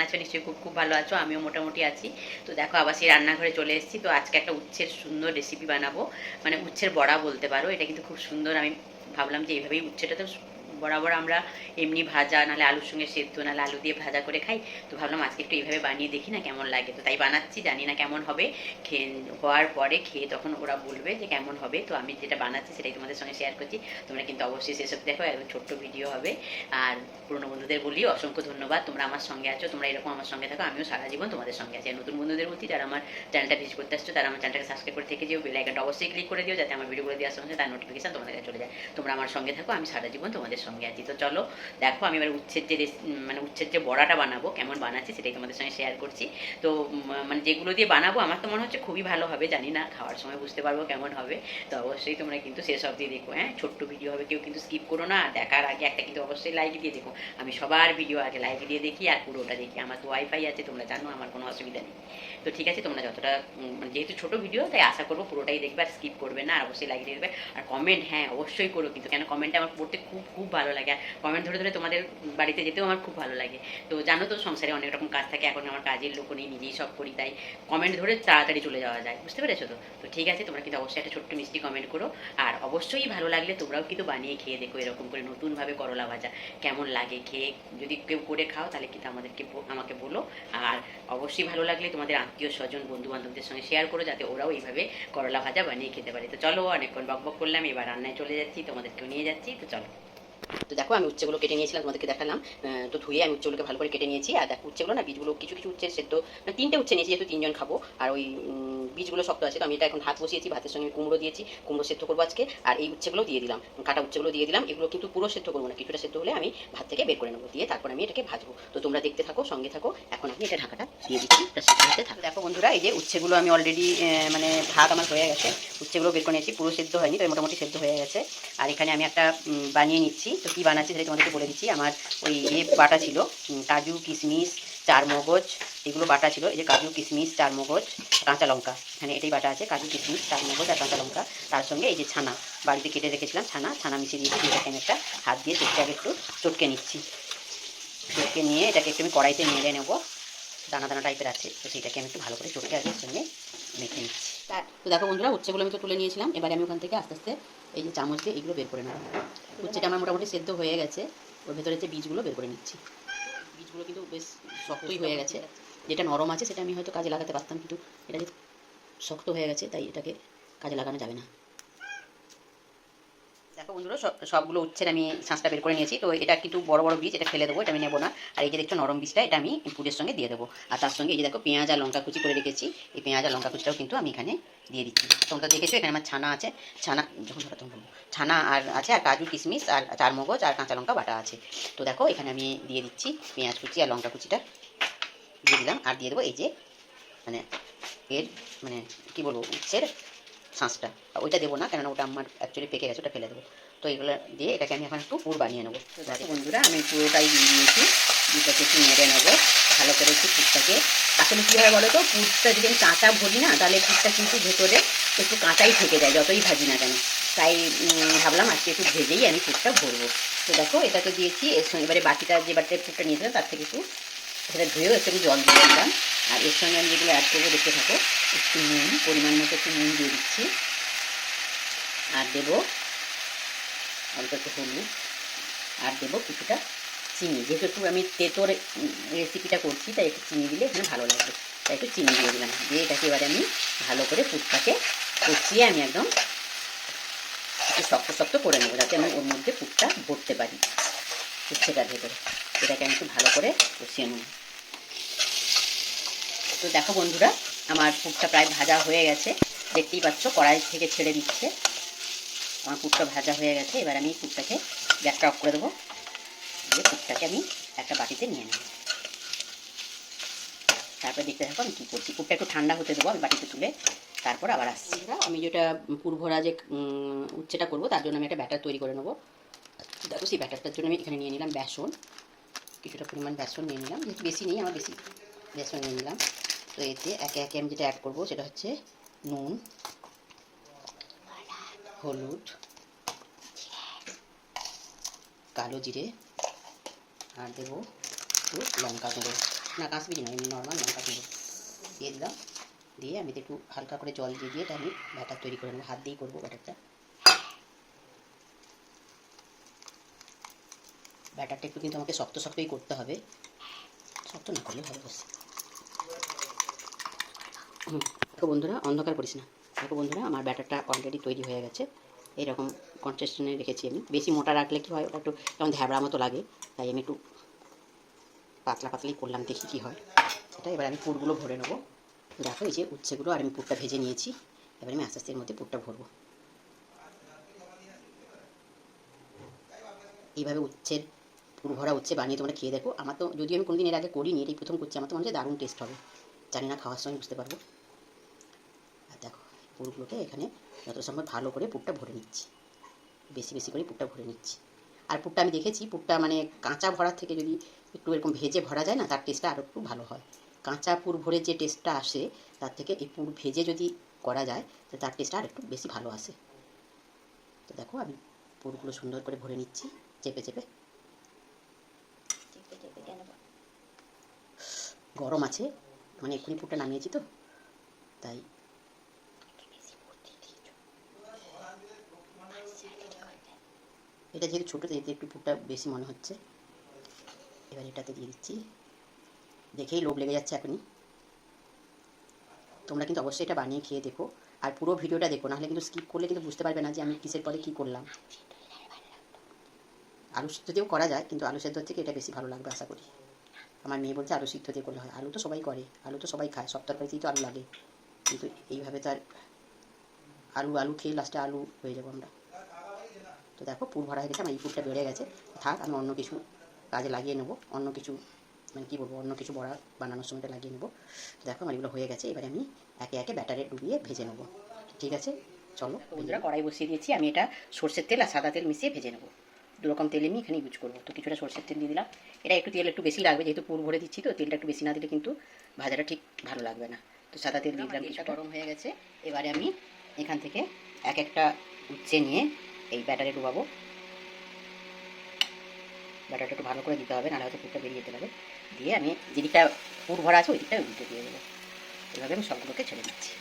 আছো? নিশ্চয়ই খুব খুব ভালো আছো, আমিও মোটামুটি আছি। তো দেখো আবার সেই রান্নাঘরে চলে এসেছি। তো আজকে একটা উচ্ছের সুন্দর রেসিপি বানাবো, মানে উচ্ছের বড়া বলতে পারো। এটা কিন্তু খুব সুন্দর। আমি ভাবলাম যে এইভাবেই উচ্ছেটা তো বরাবর আমরা এমনি ভাজা, নাহলে আলুর সঙ্গে সেদ্ধ, নাহলে আলু দিয়ে ভাজা করে খাই। তো ভাবলাম আজকে একটু এইভাবে বানিয়ে দেখি না কেমন লাগে। তো তাই বানাচ্ছি, জানি না কেমন হবে। খেয়ে হওয়ার পরে খেয়ে তখন ওরা বলবে যে কেমন হবে। তো আমি যেটা বানাচ্ছি সেটাই তোমাদের সঙ্গে শেয়ার করছি। তোমরা কিন্তু অবশ্যই সেসব দেখো, একদম ছোট্ট ভিডিও হবে। আর পুরনো বন্ধুদের বলি অসংখ্য ধন্যবাদ, তোমরা আমার সঙ্গে আছো। তোমরা এরকম আমার সঙ্গে থাকো, আমিও সারা জীবন তোমাদের সঙ্গে আছি। আর নতুন বন্ধুদের বলছি, যারা আমার চ্যানেলটা ভিজিট করতে আসছো, তারা আমার চ্যানেলটাকে সাবস্ক্রাইব করে থেকে যেও, বেল আইকনটা অবশ্যই ক্লিক করে দিও, যাতে আমার ভিডিওগুলো দেওয়ার সঙ্গে তার নোটিফিকেশন তোমাদের কাছে চলে যায়। তোমরা আমার সঙ্গে থাকো, আমি সারা জীবন তোমাদের সঙ্গে আছি। তো চলো দেখো, আমি এবার উচ্ছের যে মানে উচ্ছের যে বড়াটা বানাবো, কেমন বানাচ্ছি সেটাই তোমাদের সঙ্গে শেয়ার করছি। তো মানে যেগুলো দিয়ে বানাবো আমার তো মনে হচ্ছে খুবই ভালো হবে, জানি না খাওয়ার সময় বুঝতে পারবো কেমন হবে। তো অবশ্যই তোমরা কিন্তু শেষ অবধি দেখো। হ্যাঁ, ছোট্ট ভিডিও হবে, কেউ কিন্তু স্কিপ করো না। আর দেখার আগে একটা কিন্তু অবশ্যই লাইক দিয়ে দেখো। আমি সবার ভিডিও আগে লাইক দিয়ে দেখি আর পুরোটা দেখি। আমার তো ওয়াইফাই আছে, তোমরা জানো, আমার কোনো অসুবিধা নেই। তো ঠিক আছে, তোমরা যতটা মানে যেহেতু ছোট ভিডিও, তাই আশা করবো পুরোটাই দেখবে আর স্কিপ করবে না। আর অবশ্যই লাইক দিয়ে দেবে। আর কমেন্ট, হ্যাঁ অবশ্যই করো কিন্তু, কেন কমেন্টটা আমার পড়তে খুব খুব ভালো লাগে। আর কমেন্ট ধরে ধরে তোমাদের বাড়িতে যেতেও আমার খুব ভালো লাগে। তো জানো তো, সংসারে অনেক রকম কাজ থাকে, এখন আমার কাজের লোক নেই, নিজেই সব করি, তাই কমেন্ট ধরে তাড়াতাড়ি চলে যাওয়া যায়, বুঝতে পেরেছো তো? তো ঠিক আছে, তোমরা কিন্তু অবশ্যই একটা ছোট্ট মিষ্টি কমেন্ট করো। আর অবশ্যই ভালো লাগলে তোমরাও কিন্তু বানিয়ে খেয়ে দেখো, এরকম করে নতুনভাবে করলা ভাজা কেমন লাগে খেয়ে। যদি কেউ করে খাও তাহলে কিন্তু আমাকে বলো। আর অবশ্যই ভালো লাগলে তোমাদের আত্মীয় স্বজন বন্ধু বান্ধবদের সঙ্গে শেয়ার করো, যাতে ওরাও এইভাবে করলা ভাজা বানিয়ে খেতে পারে। তো চলো, অনেকক্ষণ বকবক করলাম, এবার রান্নায় চলে যাচ্ছি, তোমাদেরকেও নিয়ে যাচ্ছি। তো চলো। তো দেখো, আমি উচ্ছেগুলো কেটে নিয়েছিলাম, তোমাদেরকে দেখালাম। তো ধুয়ে আমি উচ্ছেগুলোকে ভালো করে কেটে নিয়েছি। আর দেখো উচ্ছেগুলো না, বীজগুলো কিছু কিছু উচ্ছে সেদ্ধ, মানে 3টে উচ্ছে নিয়েছি যেহেতু 3জন খাবো। আর ওই বীজগুলো শক্ত আছে, তো আমি এটা এখন ভাত বসিয়েছি, ভাতের সঙ্গে কুমড়ো দিয়েছি, কুমড়ো সেদ্ধ করবো আজকে। আর এই উচ্ছেগুলো দিয়ে দিলাম, কাটা উচ্ছেগুলো দিয়ে দিলাম। এগুলো কিন্তু পুরো সেদ্ধ করবো না, কিছুটা সেদ্ধ হলে আমি ভাত থেকে বের করে নেবো, দিয়ে তারপর আমি এটাকে ভাজবো। তো তোমরা দেখতে থাকো, সঙ্গে থাকো। এখন আমি এটা ঢাকাটা দিয়ে দিচ্ছি, দেখো বন্ধুরা, এই যে উচ্ছেগুলো আমি অলরেডি মানে ভাত আমার হয়ে গেছে, উচ্ছেগুলো বের করে নিয়েছি, পুরো সেদ্ধ হয়নি, তো মোটামুটি সেদ্ধ হয়ে গেছে। আর এখানে আমি একটা বানিয়ে নিচ্ছি। তো কী বানাচ্ছি সেটা তোমাদেরকে বলে দিচ্ছি। আমার ওই বাটা ছিল, কাজু কিশমিশ চার মগজ, এগুলো বাটা ছিল। এই যে কাজু কিশমিশ চার মগজ, কাঁচা লঙ্কা, এখানে এটাই বাটা আছে, কাজু কিশমিশ চার মগজ আর কাঁচা লঙ্কা। তার সঙ্গে এই যে ছানা, বাড়িতে কেটে রেখেছিলাম ছানা মিশিয়ে দিয়েছি। এটাকে আমি একটা হাত দিয়ে আগে একটু চটকে নিচ্ছি। চটকে নিয়ে এটাকে একটু আমি কড়াইতে নেড়ে নেবো, দানা দানা টাইপের আছে, তো সেইটাকে আমি একটু ভালো করে চটকে আগে সঙ্গে মেখে নিচ্ছি। তো দেখো বন্ধুরা, উচ্ছেগুলো আমি তো তুলে নিয়েছিলাম, এবারে আমি ওখান থেকে আস্তে আস্তে এই যে চামচ দিয়ে এইগুলো বের করে নেব। উচ্ছেটা আমার মোটামুটি সেদ্ধ হয়ে গেছে, ওর ভেতরে যে বীজগুলো বের করে নিচ্ছি। বীজগুলো কিন্তু বেশ শক্তই হয়ে গেছে, যেটা নরম আছে সেটা আমি হয়তো কাজে লাগাতে পারতাম, কিন্তু এটা যে শক্ত হয়ে গেছে তাই এটাকে কাজে লাগানো যাবে না। দেখো বন্ধুরা, সবগুলো উচ্ছের আমি শাঁসটা বের করে নিয়েছি। তো এটা কিন্তু বড় বড় বীজ, এটা ফেলে দেবো, এটা আমি নেবো না। আর এই যে দেখছো নরম বীজটা, এটা আমি পুরের সঙ্গে দিয়ে দেবো। আর তার সঙ্গে এই যে দেখো পেঁয়াজ আর লঙ্কা কুচি করে রেখেছি, এই পেঁয়াজ আর লঙ্কা কুচিটাও কিন্তু আমি এখানে দিয়ে দিচ্ছি। তোমরা দেখেছো এখানে আমার ছানা আছে, ছানা আর আছে, আর কাজু কিশমিশ আর চার মগজ আর কাঁচা লঙ্কা বাটা আছে। তো দেখো এখানে আমি দিয়ে দিচ্ছি পেঁয়াজ কুচি আর লঙ্কা কুচিটা দিয়ে দিলাম। আর দিয়ে দেবো এই যে মানে এর মানে কী বলবো, উচ্ছের শাঁসটা। ওইটা দেবো না, কেননা ওটা আমার অ্যাকচুয়ালি পেকে গেছে, ওটা ফেলে দেবো। তো এগুলো দিয়ে এটাকে আমি এখন একটু পুর বানিয়ে নেবো। তো দেখো বন্ধুরা, আমি পুরোটাই দিয়ে দিয়েছি, দুটোকে একটু নেড়ে নেবো ভালো করে একটু পুরটাকে। আসলে কী হয় বলো তো, পুরটা যদি আমি কাঁচা ভরি না, তাহলে পুরটা কিন্তু ভেতরে একটু কাঁচাই থেকে যায় যতই ভাজি না কেন। তাই ভাবলাম আজকে একটু ভেজেই আমি পুরটা ভরবো। তো দেখো এটাকে দিয়েছি, এর সঙ্গে এবারে বাটিটা যে বাটিতে পুরটা নিয়েছিলাম তার থেকে একটু সেটা ধুয়েও একটু জল দিয়ে দিলাম। আর এর সঙ্গে আমি যেগুলো অ্যাড করবো দেখতে থাকো, একটু নুন, পরিমাণ মতো একটু নুন দিয়ে দিচ্ছি। আর দেবো অল্প একটু হলুদ, আর দেবো কিছুটা চিনি। যেহেতু একটু আমি তেঁতোর রেসিপিটা করছি, তাই একটু চিনি দিলে এখানে ভালো লাগবে, তাই একটু চিনি দিয়ে দিলাম। দিয়ে এটাকে এবারে আমি ভালো করে পুরটাকে কষিয়ে আমি একদম একটু শক্ত শক্ত করে নেবো, যাতে আমি ওর মধ্যে পুরটা ভরতে পারি উচ্ছেটার ভেতরে। এটাকে আমি একটু ভালো করে কষিয়ে নেব। তো দেখো বন্ধুরা, আমার পুরটা প্রায় ভাজা হয়ে গেছে, দেখতেই পাচ্ছ কড়াই থেকে ছেড়ে দিচ্ছে। আমার পুরটা ভাজা হয়ে গেছে, এবার আমি পুরটাকে গ্যাসটা অফ করে দেবো, দিয়ে পুরটাকে আমি একটা বাটিতে নিয়ে নেব। তারপরে দেখতে থাকো আমি কী করছি। পুরটা একটু ঠান্ডা হতে দেবো, আমি বাটিতে তুলে তারপর আবার আসছি। আমি যেটা পুর ভরা যে উচ্ছেটা করবো, তার জন্য আমি একটা ব্যাটার তৈরি করে নেবো। দেখো সেই ব্যাটারটার জন্য আমি এখানে নিয়ে নিলাম বেসন, কিছুটা পরিমাণ বেসন নিয়ে নিলাম, যেহেতু বেশি নেই আমার, বেশি বেসন নিয়ে নিলাম। তো এতে একে একে আমি যেটা অ্যাড করবো সেটা হচ্ছে নুন, হলুদ, কালো জিরে, আর দেবো একটু লঙ্কা গুঁড়ো। না কাশ্মীরি নয়, এমনি নর্মাল লঙ্কা গুঁড়ো দিয়ে দিলাম। দিয়ে আমি একটু হালকা করে জল দিয়ে দিয়ে এটা আমি ব্যাটার তৈরি করে নেবো, হাত দিয়েই করবো ব্যাটারটা। ব্যাটারটা একটু কিন্তু আমাকে শক্ত শক্তই করতে হবে, শক্ত না করলে ভালো বসে। দেখো বন্ধুরা, অন্ধকার করিস না। দেখো বন্ধুরা, আমার ব্যাটারটা অলরেডি তৈরি হয়ে গেছে। এইরকম কনসিস্টেন্সি রেখেছি আমি। বেশি মোটা রাখলে কী হয়, ওটা একটু যেমন ধ্যাবড়া মতো লাগে, তাই আমি একটু পাতলা পাতলাই করলাম, দেখি কী হয় এটা। এবার আমি পুরগুলো ভরে নেবো। দেখো এই যে উচ্ছেগুলো আর আমি পুরটা ভেজে নিয়েছি, এবার আমি আস্তে আস্তে এর মধ্যে পুরটা ভরবো। এইভাবে উচ্ছের পুর ভরা উচ্ছে বানিয়ে তোমরা খেয়ে দেখো। আমার তো, যদিও আমি কোনোদিন এর আগে করিনি, এটাই প্রথম করছি, আমার তো মনে হচ্ছে দারুণ টেস্ট হবে। জানি না, খাওয়ার সময় বুঝতে পারবো। আর দেখো পুরগুলোকে এখানে যত সম্ভব ভালো করে পুরটা ভরে নিচ্ছি, বেশি বেশি করে পুরটা ভরে নিচ্ছি। আর পুরটা আমি দেখেছি, পুরটা মানে কাঁচা ভরার থেকে যদি একটু এরকম ভেজে ভরা যায় না, তার টেস্টটা আরও একটু ভালো হয়। কাঁচা পুর ভরে যে টেস্টটা আসে, তার থেকে এই পুর ভেজে যদি করা যায়, তো তার টেস্টটা আর একটু বেশি ভালো আসে। তো দেখো আমি পুরগুলো সুন্দর করে ভরে নিচ্ছি চেপে চেপে। গরম আছে, মানে এক্ষুনি পুরটা নামিয়েছি তো, তাই এটা যেহেতু ছোটো, এতে একটু পুরটা বেশি মনে হচ্ছে। এবার এটাতে দিয়ে দিচ্ছি, দেখেই লোভ লেগে যাচ্ছে এখনই। তোমরা কিন্তু অবশ্যই এটা বানিয়ে খেয়ে দেখো, আর পুরো ভিডিওটা দেখো, নাহলে কিন্তু স্কিপ করলে কিন্তু বুঝতে পারবে না যে আমি কিসের পরে কী করলাম। আলু সিদ্ধ দিয়েও করা যায়, কিন্তু আলু সেদ্ধর থেকে এটা বেশি ভালো লাগবে আশা করি। আমার মেয়ে বলছে আলু সিদ্ধ দিয়ে করলে হয়। আলু তো সবাই করে, আলু তো সবাই খায়, সব তরকারিতেই তো আলু লাগে, কিন্তু এইভাবে তো আর আলু আলু খেয়ে লাস্টে আলু হয়ে যাবো আমরা। তো দেখো পুর ভরা হয়ে গেছে, আমার এই পুরটা বেড়ে গেছে। থাক, আমি অন্য কিছু কাজে লাগিয়ে নেবো, অন্য কিছু মানে কী বলবো, অন্য কিছু বড়া বানানোর সময়টা লাগিয়ে নেবো। তো দেখো আমার এগুলো হয়ে গেছে, এবারে আমি একে একে ব্যাটারে ডুবিয়ে ভেজে নেবো। ঠিক আছে, চলো বন্ধুরা, কড়াই বসিয়ে দিয়েছি। আমি এটা সর্ষের তেল আর সাদা তেল মিশিয়ে ভেজে নেবো। দুরকম তেল আমি এখানে ইউজ করবো। তো কিছুটা সর্ষের তেল দিয়ে দিলাম। এটা একটু তেল একটু বেশি লাগবে, যেহেতু পুর ভরে দিচ্ছি, তো তেলটা একটু বেশি না দিলে কিন্তু ভাজাটা ঠিক ভালো লাগবে না। তো সাদা তেল দিয়ে দিলাম। কিছুটা গরম হয়ে গেছে, এবারে আমি এখান থেকে এক একটা উচ্ছে নিয়ে এই ব্যাটারে ডুবাবো। ব্যাটারটা একটু ভালো করে দিতে হবে, নাহলে হয়তো পুরটা বেরিয়ে যেতে পারে। দিয়ে আমি যে দিকটা পুর ভরা আছে ওই দিকটা উল্টে দিয়ে দেবো। এভাবে আমি সবগুলোকে ছেড়ে দিচ্ছি।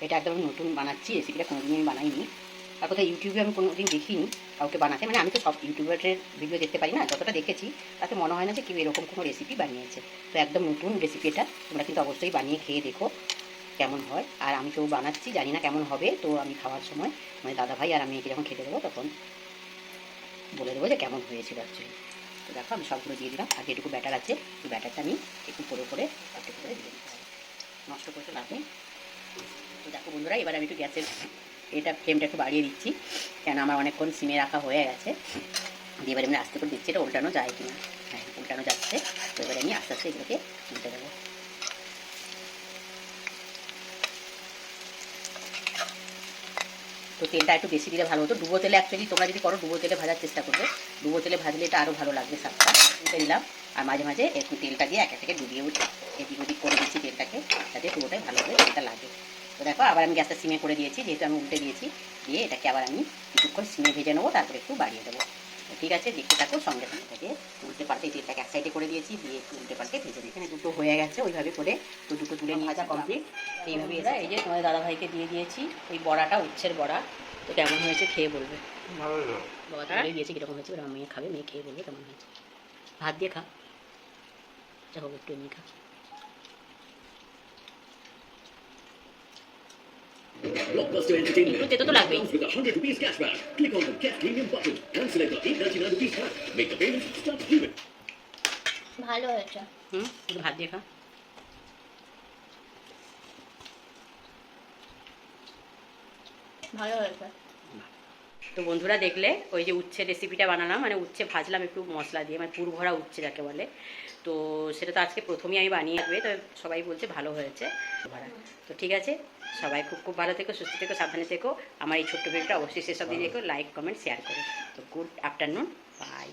এটা একদম নতুন বানাচ্ছি, রেসিপিটা কোনোদিন আমি বানাইনি। আর কোথাও ইউটিউবে আমি কোনোদিন দেখিনি কাউকে বানাতে, মানে আমি তো সব ইউটিউবারের ভিডিও দেখতে পারি না, যতটা দেখেছি তাতে মনে হয় না যে কেউ এরকম কোনো রেসিপি বানিয়েছে। তো একদম নতুন রেসিপি এটা, তোমরা কিন্তু অবশ্যই বানিয়ে খেয়ে দেখো কেমন হয়। আর আমি তো বানাচ্ছি, জানি না কেমন হবে, তো আমি খাওয়ার সময় মানে দাদাভাই আর আমি একে যখন খেতে দেবো তখন বলে দেবো যে কেমন হয়েছিল অ্যাকচুয়ালি। তো দেখো আমি সবগুলো দিয়ে দিলাম। আর যেটুকু ব্যাটার আছে এই ব্যাটারটা আমি একটু করে একটু করে দিয়ে দিতে হবে, নষ্ট করতে লাভ নেই। তো দেখো বন্ধুরা, এবার আমি একটু গ্যাসের ফ্লেমটা একটু বাড়িয়ে দিচ্ছি, কেন আমার অনেকক্ষণ সিমে রাখা হয়ে গেছে। দিয়ে এবার আমি আস্তে করে দিচ্ছি, এটা উল্টানো যায় কিনা। হ্যাঁ, উল্টানো যাচ্ছে। তো এবারে আমি আস্তে আস্তে এগুলোকে উল্টে দেবো। তো তেলটা একটু বেশি দিলে ভালো হতো। ডুবো তেলে অ্যাকচুয়ালি তোমরা যদি করো, ডুবো তেলে ভাজার চেষ্টা করবে। ডুবো তেলে ভাজলে এটা আরও ভালো লাগবে স্বাদটা। উল্টে দিলাম, আর মাঝে মাঝে একটু তেলটা দিয়ে একে থেকে ডুবিয়ে এদিক ওদিক করে দিচ্ছি তেলটাকে, যাতে পুরোটাই ভালোভাবে তেলটা লাগে। তো দেখো আবার আমি গ্যাসটা সিমে করে দিয়েছি, যেহেতু আমি উল্টে দিয়েছি। দিয়ে এটাকে আবার আমি কিছুক্ষণ সিমে ভেজে নেবো, তারপরে একটু বাড়িয়ে দেবো। ঠিক আছে, দেখতে থাকো সঙ্গে সঙ্গে থেকে। উল্টে পাল্টে তেলটাকে এক সাইডে করে দিয়েছি, দিয়ে একটু উল্টে পাল্টে ভেজে দিই। এখানে দুটো হয়ে গেছে ওইভাবে করে, তো দুটো তুলে নিয়ে ভাজা কমপ্লিট। এইভাবে এই যে তোমাদের দাদাভাইকে দিয়ে দিয়েছি ওই বড়াটা, উচ্ছের বড়া। তো কেমন হয়েছে খেয়ে বলবে। বাবা তুলে দিয়েছে কীরকম হয়েছে, এবার মেয়ে খাবে, মেয়ে খেয়ে বলবে কেমন হয়েছে। ভাত দিয়ে খা, যা হোক একটু এমনি খা। Blockbuster Entertainment. একটু তেতো তো লাগবেই। With a 100 rupees cashback. Click on the Get Premium button and select the 899 rupees pack. Make the payment, start viewing. ভালো হয়েছে। একটু ভাত দিয়ে খা। ভালো হয়েছে। তো বন্ধুরা দেখলে, ওই যে উচ্ছে রেসিপিটা বানালাম, মানে উচ্ছে ভাজলাম একটু মশলা দিয়ে, মানে পুর ভরা উচ্ছে যাকে বলে। তো সেটা তো আজকে প্রথমেই আমি বানিয়ে রাখবে, তো সবাই বলছে ভালো হয়েছে ভরা। তো ঠিক আছে, সবাই খুব খুব ভালো থেকো, সুস্থ থেকো, সাবধানে থেকো। আমার এই ছোট্ট ভিডিওটা অবশ্যই শেষ অবধি দেখো, লাইক কমেন্ট শেয়ার করো। তো গুড আফটারনুন, বাই।